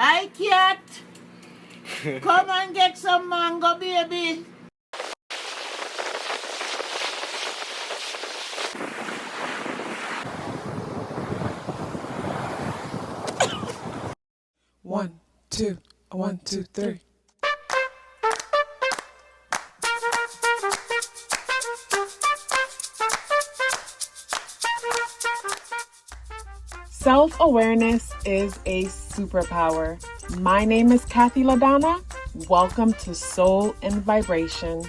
Hi, cat. Come and get some mango, baby. One, two, 1, 2, 3. Self-awareness is a superpower. My name is KathyLaDonna. Welcome to Soul and Vibration.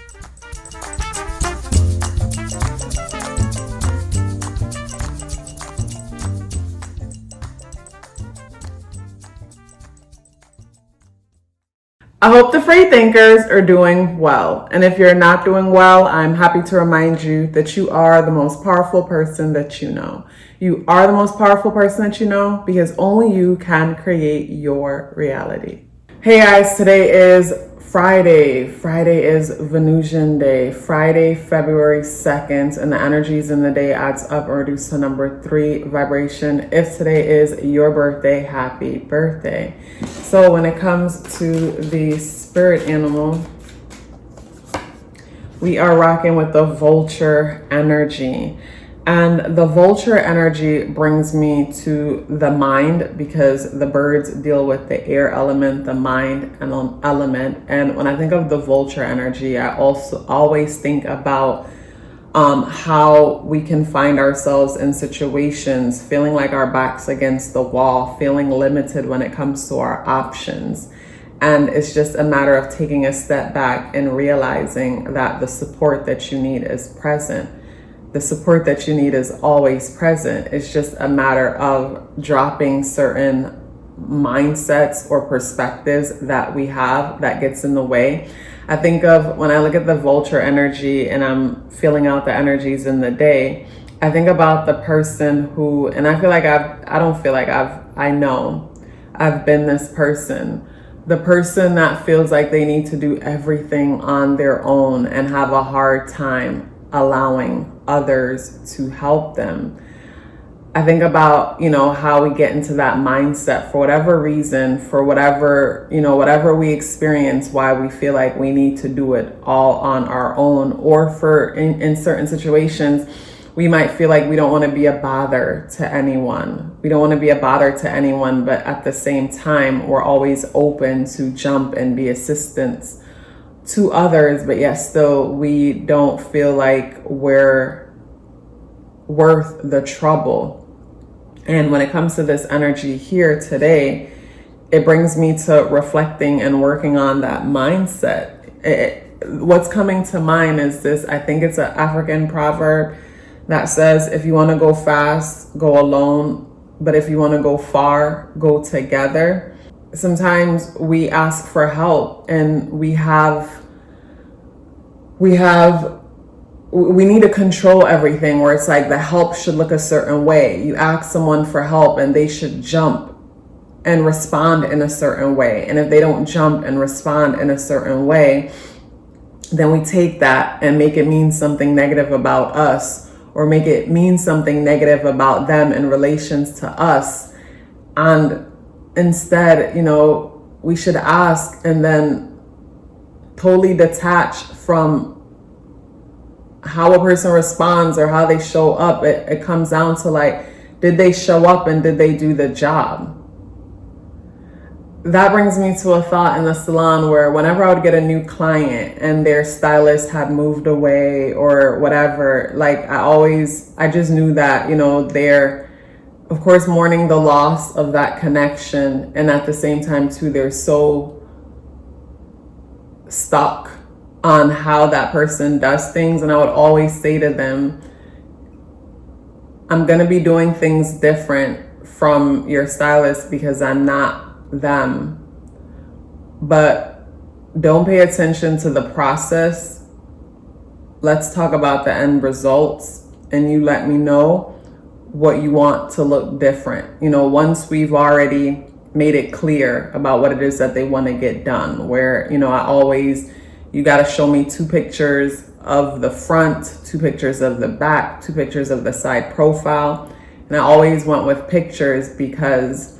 I hope the free thinkers are doing well. And if you're not doing well, I'm happy to remind you that you are the most powerful person that you know. You are the most powerful person that you know because only you can create your reality. Hey guys, today is Friday. Friday is Venusian Day. Friday, February 2nd, and the energies in the day adds up or reduce to number 3 vibration. If today is your birthday, happy birthday. So when it comes to the spirit animal, we are rocking with the vulture energy. And the vulture energy brings me to the mind because the birds deal with the air element, the mind element. And when I think of the vulture energy, I also always think about how we can find ourselves in situations feeling like our back's against the wall, feeling limited when it comes to our options. And it's just a matter of taking a step back and realizing that the support that you need is present. The support that you need is always present. It's just a matter of dropping certain mindsets or perspectives that we have that gets in the way. I think of when I look at the vulture energy and I'm feeling out the energies in the day, I think about the person who, and I feel like I know I've been this person. The person that feels like they need to do everything on their own and have a hard time allowing others to help them. I think about, how we get into that mindset for whatever reason, for whatever we experience, why we feel like we need to do it all on our own, or in certain situations, we might feel like we don't want to be a bother to anyone. We don't want to be a bother to anyone, but at the same time, we're always open to jump and be assistance to others, but yet still we don't feel like we're worth the trouble. And when it comes to this energy here today, it brings me to reflecting and working on that mindset. What's coming to mind is this, I think it's an African proverb that says, if you want to go fast, go alone, but if you want to go far, go together. Sometimes we ask for help and we need to control everything, where it's like the help should look a certain way. You ask someone for help and they should jump and respond in a certain way. And if they don't jump and respond in a certain way, then we take that and make it mean something negative about us, or make it mean something negative about them in relations to us. And instead, we should ask and then totally detach from how a person responds or how they show up. It comes down to like, did they show up and did they do the job? That brings me to a thought in the salon where whenever I would get a new client and their stylist had moved away or whatever, like I just knew that, they're, of course, mourning the loss of that connection. And at the same time too, they're so stuck on how that person does things. And I would always say to them, I'm going to be doing things different from your stylist because I'm not them. But don't pay attention to the process. Let's talk about the end results, and you let me know what you want to look different. Once we've already made it clear about what it is that they want to get done, where, you got to show me 2 pictures of the front, 2 pictures of the back, 2 pictures of the side profile. And I always went with pictures because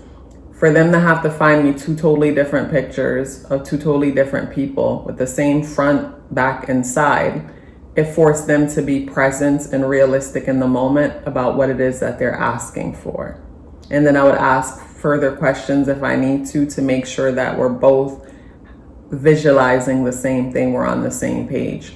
for them to have to find me two totally different pictures of two totally different people with the same front, back, and side, it forced them to be present and realistic in the moment about what it is that they're asking for. And then I would ask further questions if I need to make sure that we're both visualizing the same thing, we're on the same page.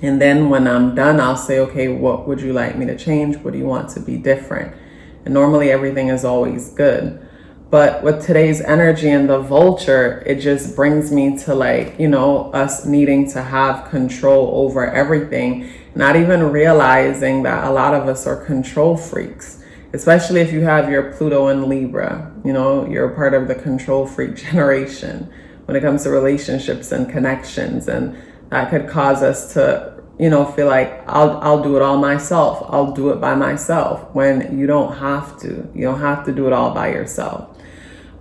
And then when I'm done, I'll say, okay, what would you like me to change? What do you want to be different? And normally everything is always good. But with today's energy and the vulture, it just brings me to like, you know, us needing to have control over everything, not even realizing that a lot of us are control freaks, especially if you have your Pluto in Libra. You know, you're a part of the control freak generation when it comes to relationships and connections. And that could cause us to, you know, feel like I'll do it all myself. I'll do it by myself, when you don't have to. You don't have to do it all by yourself.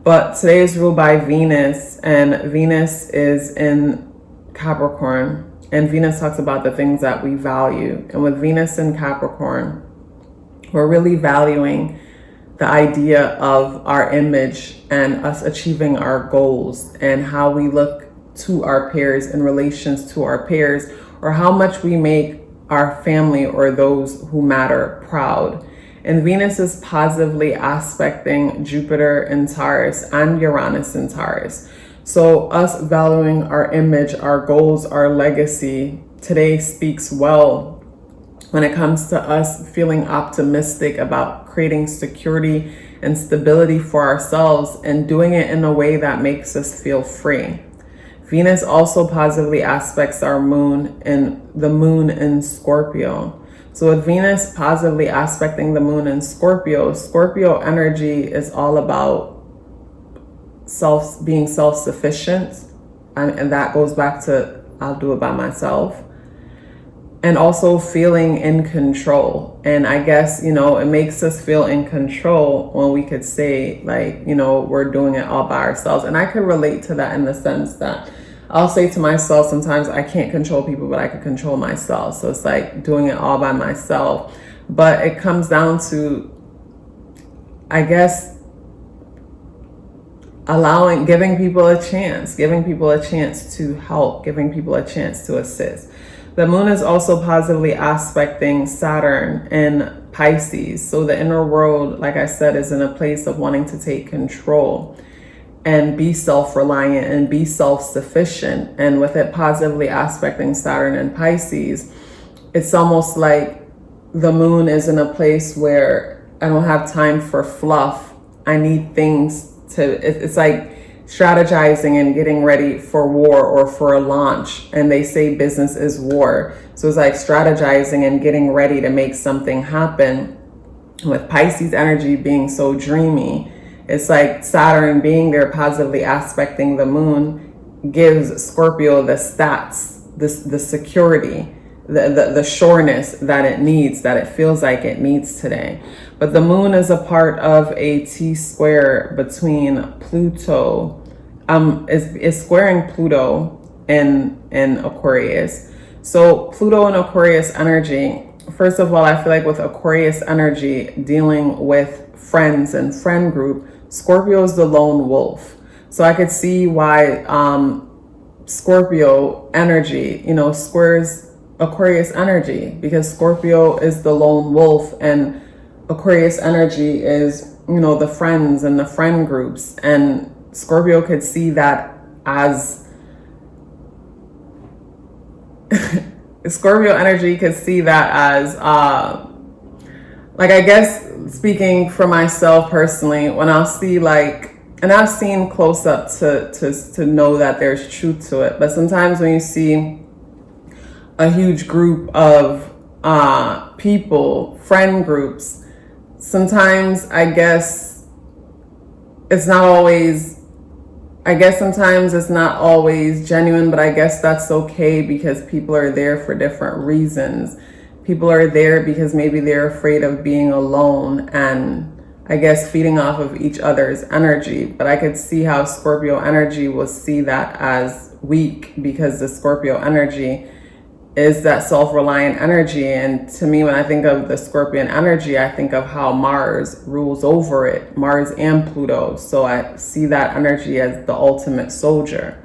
But today is ruled by Venus, and Venus is in Capricorn, and Venus talks about the things that we value. And with Venus in Capricorn, we're really valuing the idea of our image and us achieving our goals, and how we look to our peers in relations to our peers, or how much we make our family or those who matter proud. And Venus is positively aspecting Jupiter in Taurus and Uranus in Taurus. So us valuing our image, our goals, our legacy today speaks well when it comes to us feeling optimistic about creating security and stability for ourselves, and doing it in a way that makes us feel free. Venus also positively aspects our moon, and the moon in Scorpio. So with Venus positively aspecting the moon in Scorpio, Scorpio energy is all about being self-sufficient. And that goes back to, I'll do it by myself. And also feeling in control. And I guess, you know, it makes us feel in control when we could say, like, you know, we're doing it all by ourselves. And I could relate to that in the sense that I'll say to myself sometimes, I can't control people, but I can control myself. So it's like doing it all by myself. But it comes down to, I guess, giving people a chance to help, giving people a chance to assist. The moon is also positively aspecting Saturn in Pisces. So the inner world, like I said, is in a place of wanting to take control and be self-reliant and be self-sufficient. And with it positively aspecting Saturn and Pisces, it's almost like the moon is in a place where I don't have time for fluff. I need things it's like strategizing and getting ready for war or for a launch. And they say business is war. So it's like strategizing and getting ready to make something happen. With Pisces energy being so dreamy, it's like Saturn being there positively aspecting the moon gives Scorpio the stats, the security, the sureness that it needs, that it feels like it needs today. But the moon is a part of a T-square between Pluto, is squaring Pluto in Aquarius. So Pluto and Aquarius energy, first of all, I feel like with Aquarius energy dealing with friends and friend group, Scorpio is the lone wolf. So I could see why Scorpio energy, you know, squares Aquarius energy, because Scorpio is the lone wolf and Aquarius energy is, you know, the friends and the friend groups. And Scorpio could see that as Scorpio energy could see that as like, I guess speaking for myself personally, when I'll see like, and I've seen close up to know that there's truth to it, but sometimes when you see a huge group of people, friend groups, sometimes I guess it's not always, sometimes it's not always genuine, but I guess that's okay because people are there for different reasons. People are there because maybe they're afraid of being alone and I guess feeding off of each other's energy. But I could see how Scorpio energy will see that as weak, because the Scorpio energy is that self-reliant energy. And to me, when I think of the Scorpion energy, I think of how Mars rules over it, Mars and Pluto. So I see that energy as the ultimate soldier.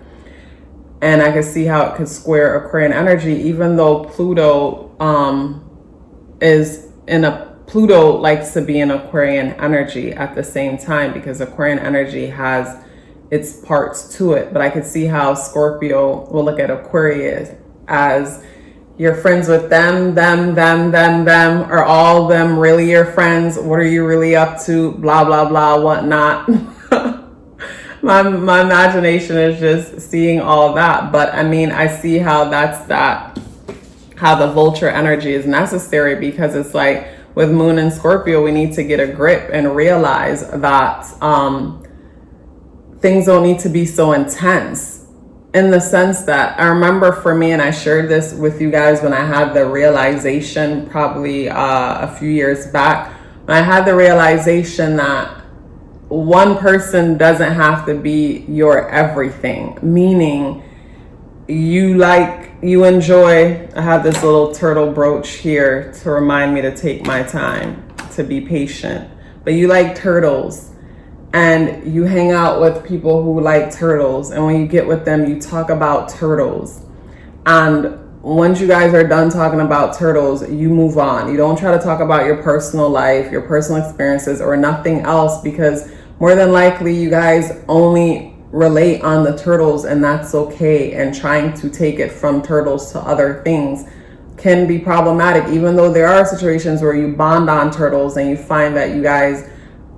And I could see how it could square Aquarian energy, even though Pluto Pluto likes to be in Aquarian energy at the same time, because Aquarian energy has its parts to it. But I could see how Scorpio will look at Aquarius as you're friends with them, are all them really your friends? What are you really up to? Blah, blah, blah, whatnot. My imagination is just seeing all that. But I mean, I see how how the vulture energy is necessary, because it's like with Moon and Scorpio, we need to get a grip and realize that things don't need to be so intense. In the sense that I remember for me, and I shared this with you guys when I had the realization probably a few years back, when I had the realization that one person doesn't have to be your everything, meaning you enjoy, I have this little turtle brooch here to remind me to take my time, to be patient, but you like turtles. And you hang out with people who like turtles. And when you get with them, you talk about turtles. And once you guys are done talking about turtles, you move on. You don't try to talk about your personal life, your personal experiences, or nothing else, because more than likely you guys only relate on the turtles, and that's okay. And trying to take it from turtles to other things can be problematic, even though there are situations where you bond on turtles and you find that you guys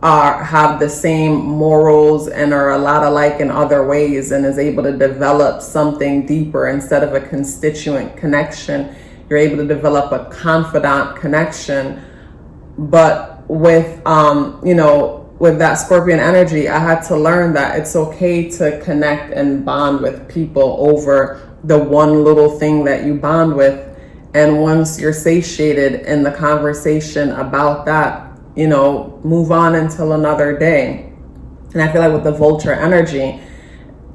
have the same morals and are a lot alike in other ways, and is able to develop something deeper. Instead of a constituent connection, you're able to develop a confidant connection. But with with that Scorpion energy, I had to learn that it's okay to connect and bond with people over the one little thing that you bond with. And once you're satiated in the conversation about that, move on until another day. And I feel like with the vulture energy,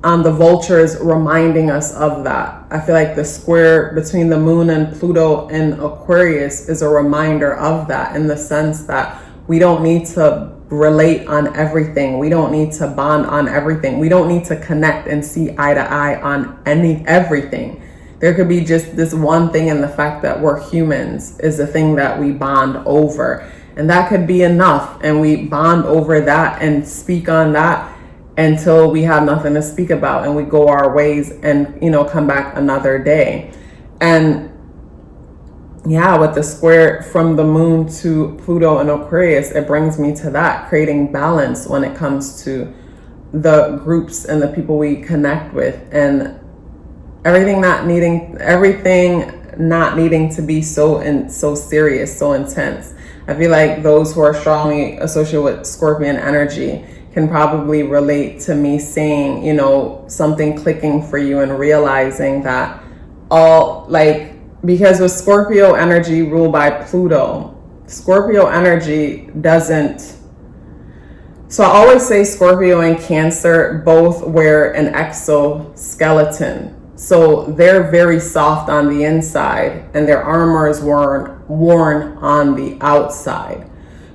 the vulture is reminding us of that. I feel like the square between the Moon and Pluto in Aquarius is a reminder of that, in the sense that we don't need to relate on everything. We don't need to bond on everything. We don't need to connect and see eye to eye on everything. There could be just this one thing, and the fact that we're humans is the thing that we bond over. And that could be enough. And we bond over that and speak on that until we have nothing to speak about, and we go our ways and, come back another day. And yeah, with the square from the Moon to Pluto and Aquarius, it brings me to that, creating balance when it comes to the groups and the people we connect with, and everything not needing to be so serious, so intense. I feel like those who are strongly associated with Scorpion energy can probably relate to me saying, something clicking for you and realizing that because with Scorpio energy ruled by Pluto, Scorpio energy doesn't. So I always say Scorpio and Cancer both wear an exoskeleton. So they're very soft on the inside, and their armor is worn on the outside.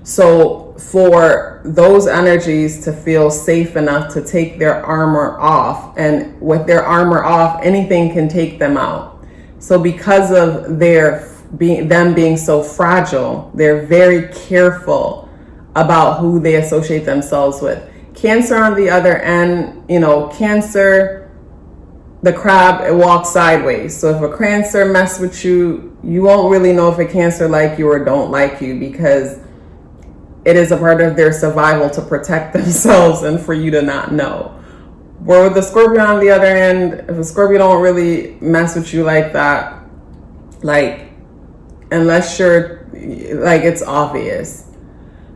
So for those energies to feel safe enough to take their armor off, and with their armor off, anything can take them out. So because of them being so fragile, they're very careful about who they associate themselves with. Cancer, on the other end, Cancer, the crab, it walks sideways. So if a Cancer mess with you, you won't really know if a Cancer like you or don't like you, because it is a part of their survival to protect themselves and for you to not know. Where with the Scorpio on the other end, if a Scorpio don't really mess with you like that, unless you're it's obvious.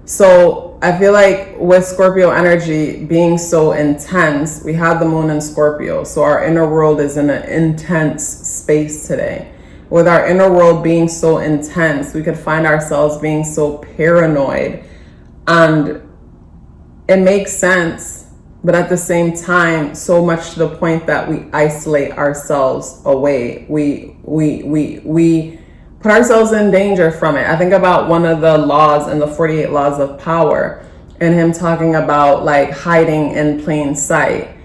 So I feel like with Scorpio energy being so intense, we have the Moon in Scorpio. So our inner world is in an intense space today. With our inner world being so intense, we could find ourselves being so paranoid. And it makes sense but at the same time, so much to the point that we isolate ourselves away. We put ourselves in danger from it. I think about one of the laws in the 48 laws of power, and him talking about like hiding in plain sight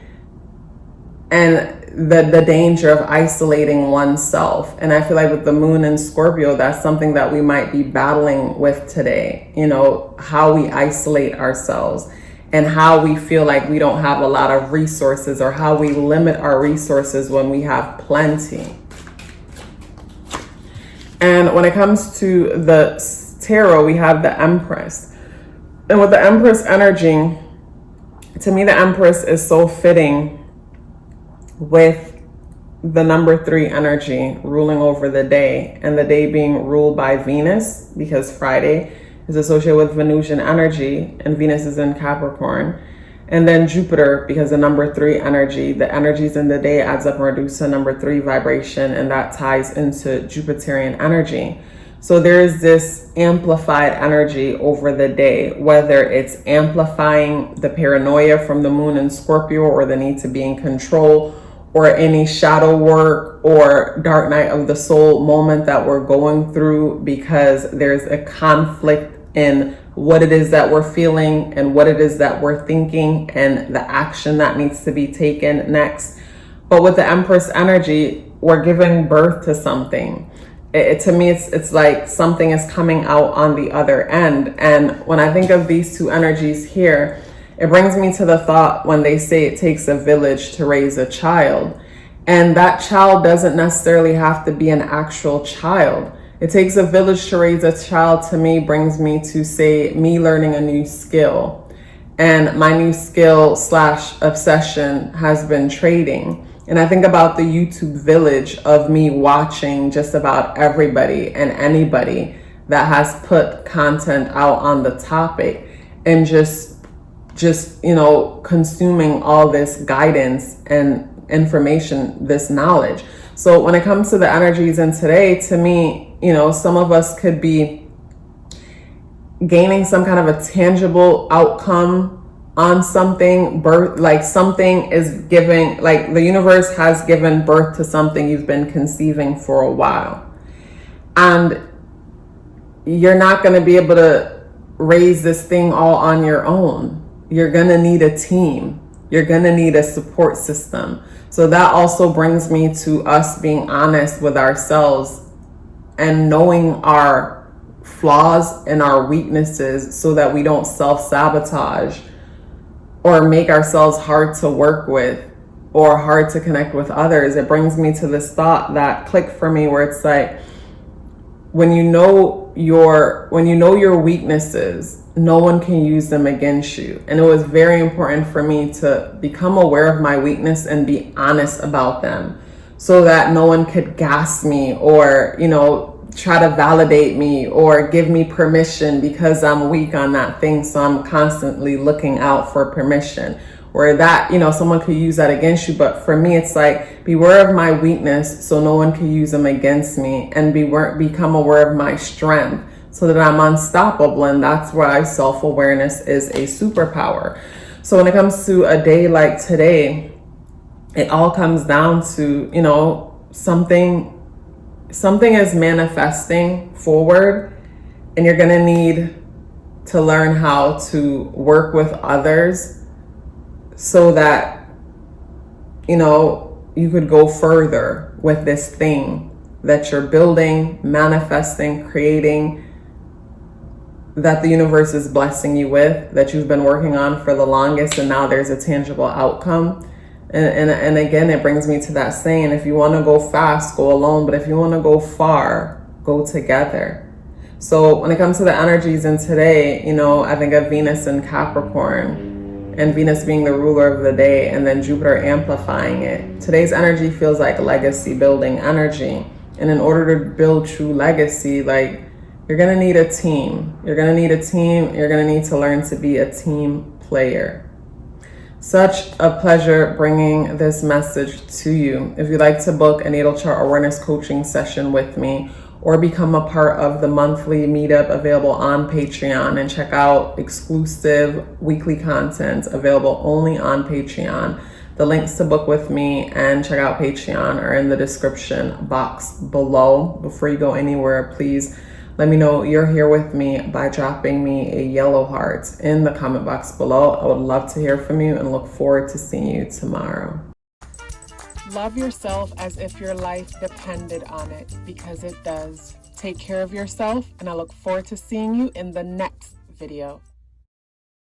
and the danger of isolating oneself. And I feel like with the moon in Scorpio, that's something that we might be battling with today. You know, how we isolate ourselves and how we feel like we don't have a lot of resources, or how we limit our resources when we have plenty. And when it comes to the tarot, we have the Empress. And with the Empress energy, to me, the Empress is so fitting with the number 3 energy ruling over the day, and the day being ruled by Venus, because Friday is associated with Venusian energy and Venus is in Capricorn, and then Jupiter, because the number 3 energy, the energies in the day adds up and reduce to number 3 vibration, and that ties into Jupiterian energy. So there is this amplified energy over the day, whether it's amplifying the paranoia from the moon in Scorpio, or the need to be in control, or any shadow work or dark night of the soul moment that we're going through, because there's a conflict in what it is that we're feeling and what it is that we're thinking and the action that needs to be taken next. But with the Empress energy, we're giving birth to something. To me, it's like something is coming out on the other end. And when I think of these two energies here, it brings me to the thought when they say it takes a village to raise a child. And that child doesn't necessarily have to be an actual child. It takes a village to raise a child, to me, brings me to say me learning a new skill. And my new skill / obsession has been trading. And I think about the YouTube village of me watching just about everybody and anybody that has put content out on the topic, and just consuming all this guidance and information, this knowledge. So when it comes to the energies in today, to me, some of us could be gaining some kind of a tangible outcome on something, like something is giving, like the universe has given birth to something you've been conceiving for a while. And you're not going to be able to raise this thing all on your own. You're going to need a team. You're going to need a support system. So that also brings me to us being honest with ourselves and knowing our flaws and our weaknesses, so that we don't self-sabotage or make ourselves hard to work with or hard to connect with others. It brings me to this thought that clicked for me, where it's like, when you know your weaknesses, no one can use them against you. And it was very important for me to become aware of my weakness and be honest about them, so that no one could gas me or, try to validate me or give me permission because I'm weak on that thing. So I'm constantly looking out for permission, or that, someone could use that against you. But for me, it's like, beware of my weakness so no one can use them against me, and become aware of my strength so that I'm unstoppable. And that's why self-awareness is a superpower. So when it comes to a day like today, it all comes down to, something is manifesting forward, and you're going to need to learn how to work with others so that, you could go further with this thing that you're building, manifesting, creating, that the universe is blessing you with, that you've been working on for the longest, and now there's a tangible outcome. And again, it brings me to that saying, if you want to go fast, go alone. But if you want to go far, go together. So when it comes to the energies in today, I think of Venus in Capricorn, and Venus being the ruler of the day, and then Jupiter amplifying it. Today's energy feels like legacy building energy. And in order to build true legacy, like, you're going to need a team. You're going to need a team. You're going to need to learn to be a team player. Such a pleasure bringing this message to you. If you'd like to book a natal chart awareness coaching session with me, or become a part of the monthly meetup available on Patreon, and check out exclusive weekly content available only on Patreon. The links to book with me and check out Patreon are in the description box below. Before you go anywhere, please let me know you're here with me by dropping me a yellow heart in the comment box below. I would love to hear from you and look forward to seeing you tomorrow. Love yourself as if your life depended on it, because it does. Take care of yourself, and I look forward to seeing you in the next video.